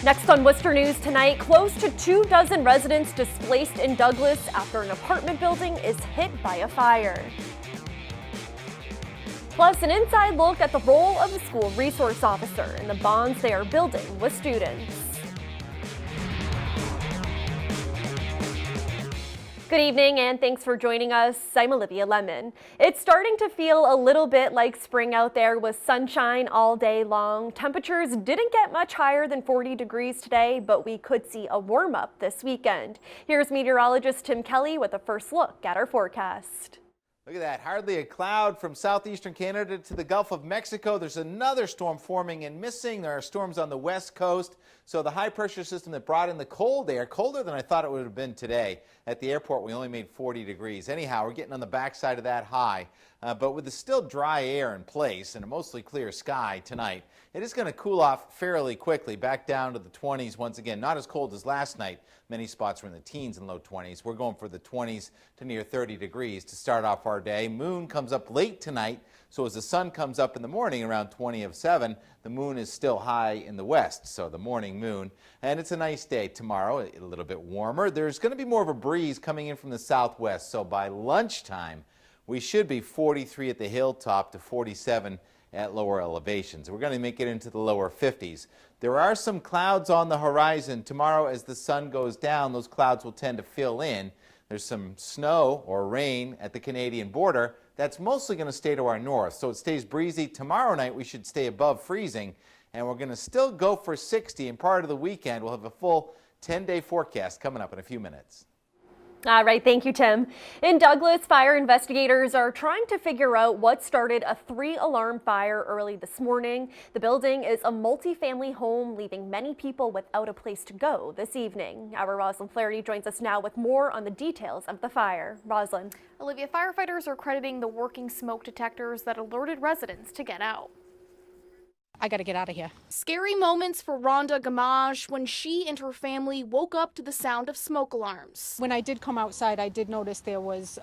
Next on Worcester News tonight, close to 24 residents displaced in Douglas after an apartment building is hit by a fire. Plus, an inside look at the role of the school resource officer and the bonds they are building with students. Good evening and thanks for joining us. I'm Olivia Lemon. It's starting to feel a little bit like spring out there with sunshine all day long. Temperatures didn't get much higher than 40 degrees today, but we could see a warm up this weekend. Here's meteorologist Tim Kelly with a first look at our forecast. Look at that, hardly a cloud from southeastern Canada to the Gulf of Mexico. There's another storm forming and missing. There are storms on the west coast. So the high pressure system that brought in the cold air, colder than I thought it would have been today. At the airport, we only made 40 degrees. Anyhow, we're getting on the backside of that high. But with the still dry air in place and a mostly clear sky tonight, it is going to cool off fairly quickly, back down to the 20s once again. Not as cold as last night. Many spots were in the teens and low 20s. We're going for the 20s to near 30 degrees to start off our day. Moon comes up late tonight, so as the sun comes up in the morning around 20 of 7, the moon is still high in the west, so the morning moon. And it's a nice day tomorrow, a little bit warmer. There's going to be more of a breeze coming in from the southwest, so by lunchtime, we should be 43 at the hilltop to 47 at lower elevations. We're going to make it into the lower 50s. There are some clouds on the horizon. Tomorrow as the sun goes down, those clouds will tend to fill in. There's some snow or rain at the Canadian border. That's mostly going to stay to our north, so it stays breezy. Tomorrow night we should stay above freezing, and we're going to still go for 60, and part of the weekend we'll have a full 10-day forecast coming up in a few minutes. All right, thank you, Tim. In Douglas, fire investigators are trying to figure out what started a 3-alarm fire early this morning. The building is a multi-family home, leaving many people without a place to go this evening. Our Rosalind Flaherty joins us now with more on the details of the fire. Rosalind. Olivia, firefighters are crediting the working smoke detectors that alerted residents to get out. I got to get out of here. Scary moments for Rhonda Gamage when she and her family woke up to the sound of smoke alarms. When I did come outside, I did notice there was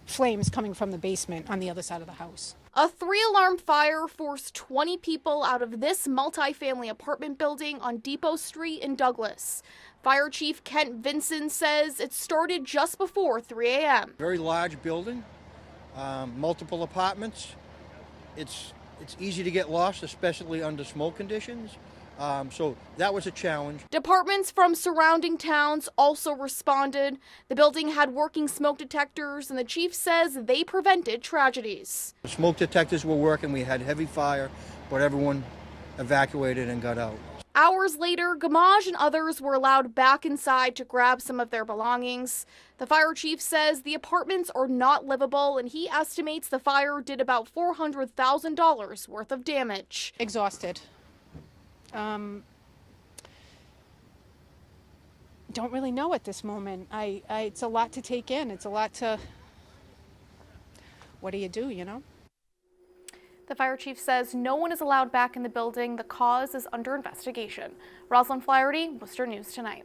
flames coming from the basement on the other side of the house. A 3-alarm fire forced 20 people out of this multi-family apartment building on Depot Street in Douglas. Fire Chief Kent Vinson says it started just before 3 a.m. Very large building, multiple apartments. It's easy to get lost, especially under smoke conditions. So that was a challenge. Departments from surrounding towns also responded. The building had working smoke detectors, and the chief says they prevented tragedies. The smoke detectors were working. We had heavy fire, but everyone evacuated and got out. Hours later, Gamage and others were allowed back inside to grab some of their belongings. The fire chief says the apartments are not livable, and he estimates the fire did about $400,000 worth of damage. Exhausted. Don't really know at this moment. It's a lot to take in. It's a lot to... What do you do, you know? The fire chief says no one is allowed back in the building. The cause is under investigation. Rosalind Flaherty, Worcester News Tonight.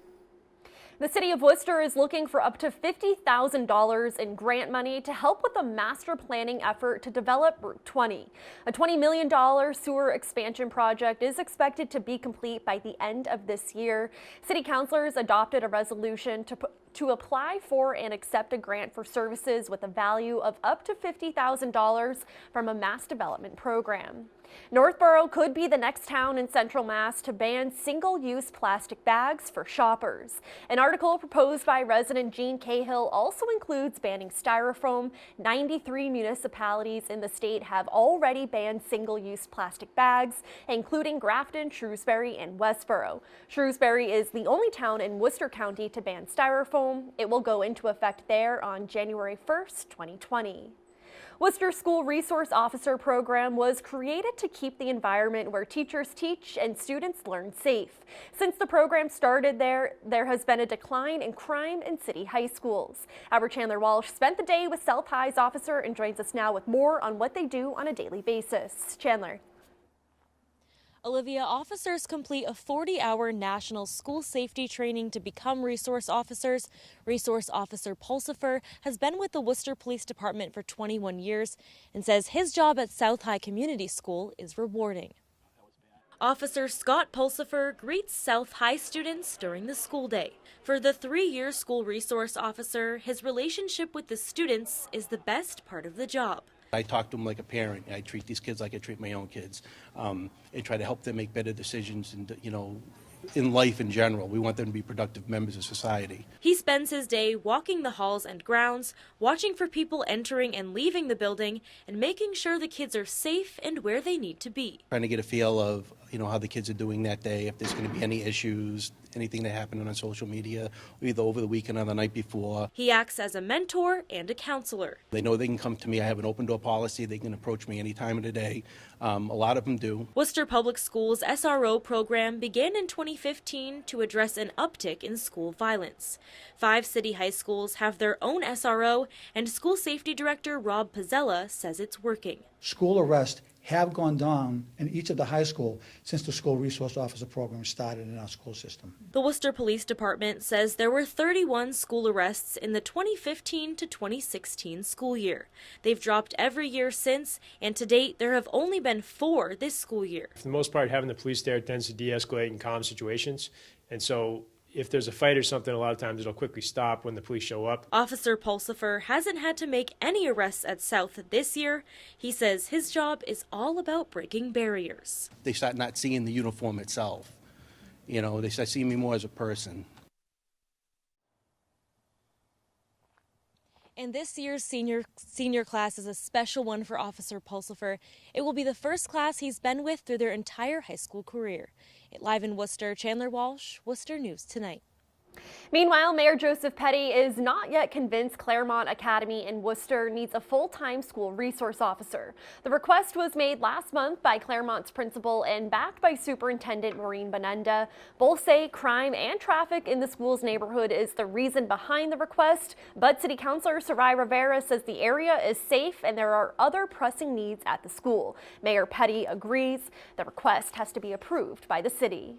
The city of Worcester is looking for up to $50,000 in grant money to help with a master planning effort to develop Route 20. A $20 million sewer expansion project is expected to be complete by the end of this year. City councilors adopted a resolution to apply for and accept a grant for services with a value of up to $50,000 from a mass development program. Northborough could be the next town in Central Mass to ban single-use plastic bags for shoppers. An article proposed by resident Jean Cahill also includes banning styrofoam. 93 municipalities in the state have already banned single-use plastic bags, including Grafton, Shrewsbury, and Westborough. Shrewsbury is the only town in Worcester County to ban styrofoam. It will go into effect there on January 1st, 2020. Worcester School Resource Officer Program was created to keep the environment where teachers teach and students learn safe. Since the program started there has been a decline in crime in city high schools. Our Chandler Walsh spent the day with South High's officer and joins us now with more on what they do on a daily basis. Chandler. Olivia, officers complete a 40-hour national school safety training to become resource officers. Resource Officer Pulsifer has been with the Worcester Police Department for 21 years and says his job at South High Community School is rewarding. Officer Scott Pulsifer greets South High students during the school day. For the 3-year school resource officer, his relationship with the students is the best part of the job. I talk to them like a parent. I treat these kids like I treat my own kids. I try to help them make better decisions and, in life in general. We want them to be productive members of society. He spends his day walking the halls and grounds, watching for people entering and leaving the building, and making sure the kids are safe and where they need to be. Trying to get a feel of, how the kids are doing that day, if there's going to be any issues, anything that happened on social media, either over the weekend or the night before. He acts as a mentor and a counselor. They know they can come to me. I have an open door policy. They can approach me any time of the day. A lot of them do. Worcester Public Schools' SRO program began in 2015 to address an uptick in school violence. 5 city high schools have their own SRO, and School Safety Director Rob Pizzella says it's working. School arrests have gone down in each of the high school since the school resource officer program started in our school system. The Worcester Police Department says there were 31 school arrests in the 2015 to 2016 school year. They've dropped every year since, and to date there have only been 4 this school year. For the most part, having the police there tends to de-escalate and calm situations, and so if there's a fight or something, a lot of times it'll quickly stop when the police show up. Officer Pulsifer hasn't had to make any arrests at South this year. He says his job is all about breaking barriers. They start not seeing the uniform itself. They start seeing me more as a person. And this year's senior class is a special one for Officer Pulsifer. It will be the first class he's been with through their entire high school career. Live in Worcester, Chandler Walsh, Worcester News Tonight. Meanwhile, Mayor Joseph Petty is not yet convinced Claremont Academy in Worcester needs a full-time school resource officer. The request was made last month by Claremont's principal and backed by Superintendent Maureen Bonenda. Both say crime and traffic in the school's neighborhood is the reason behind the request, but City Councilor Sarai Rivera says the area is safe and there are other pressing needs at the school. Mayor Petty agrees the request has to be approved by the city.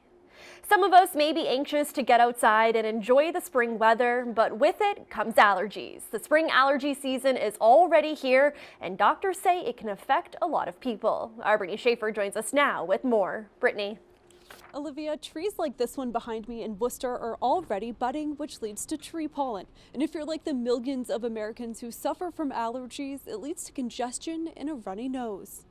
Some of us may be anxious to get outside and enjoy the spring weather, but with it comes allergies. The spring allergy season is already here, and doctors say it can affect a lot of people. Our Brittany Schaefer joins us now with more. Brittany. Olivia, trees like this one behind me in Worcester are already budding, which leads to tree pollen. And if you're like the millions of Americans who suffer from allergies, it leads to congestion and a runny nose.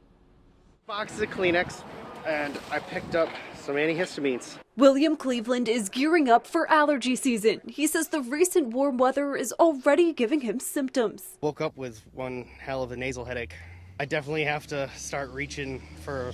Boxes of Kleenex, and I picked up some antihistamines. William Cleveland is gearing up for allergy season. He says the recent warm weather is already giving him symptoms. Woke up with one hell of a nasal headache. I definitely have to start reaching for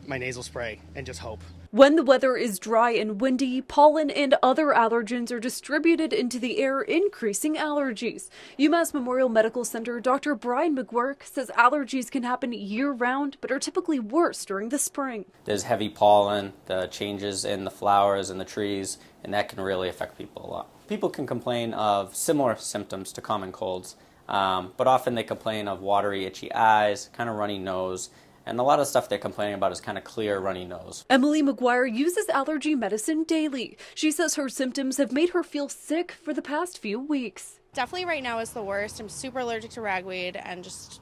my nasal spray and just hope. When the weather is dry and windy, pollen and other allergens are distributed into the air, increasing allergies. UMass Memorial Medical Center Dr. Brian McGuirk says allergies can happen year-round, but are typically worse during the spring. There's heavy pollen, the changes in the flowers and the trees, and that can really affect people a lot. People can complain of similar symptoms to common colds, but often they complain of watery, itchy eyes, kind of runny nose, and a lot of stuff they're complaining about is kind of clear, runny nose. Emily McGuire uses allergy medicine daily. She says her symptoms have made her feel sick for the past few weeks. Definitely right now is the worst. I'm super allergic to ragweed and just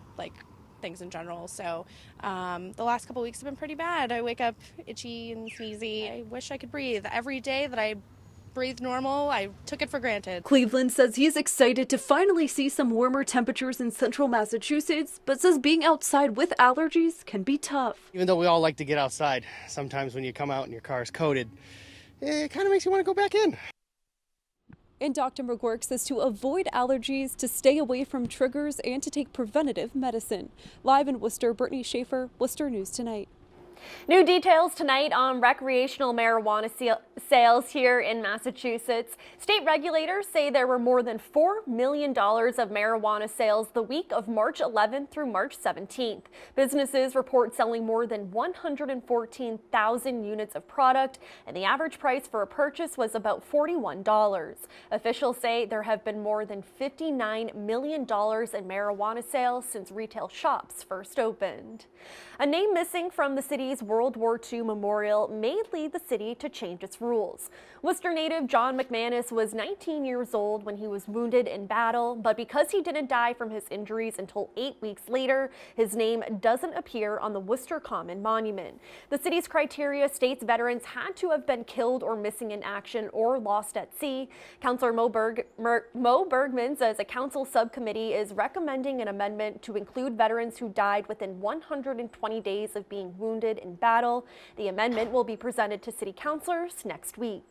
things in general. So the last couple weeks have been pretty bad. I wake up itchy and sneezy. I wish I could breathe. Every day that I breathe normal, I took it for granted. Cleveland says he's excited to finally see some warmer temperatures in central Massachusetts, but says being outside with allergies can be tough. Even though we all like to get outside, sometimes when you come out and your car is coated, it kind of makes you want to go back in. And Dr. McGuirk says to avoid allergies, to stay away from triggers, and to take preventative medicine. Live in Worcester, Brittany Schaefer, Worcester News Tonight. New details tonight on recreational marijuana sales here in Massachusetts. State regulators say there were more than $4 million of marijuana sales the week of March 11th through March 17th. Businesses report selling more than 114,000 units of product, and the average price for a purchase was about $41. Officials say there have been more than $59 million in marijuana sales since retail shops first opened. A name missing from the city City's World War II memorial may lead the city to change its rules. Worcester native John McManus was 19 years old when he was wounded in battle, but because he didn't die from his injuries until 8 weeks later, his name doesn't appear on the Worcester Common Monument. The city's criteria states veterans had to have been killed or missing in action or lost at sea. Councillor Mo Bergman says a council subcommittee is recommending an amendment to include veterans who died within 120 days of being wounded in battle. The amendment will be presented to city councilors next week.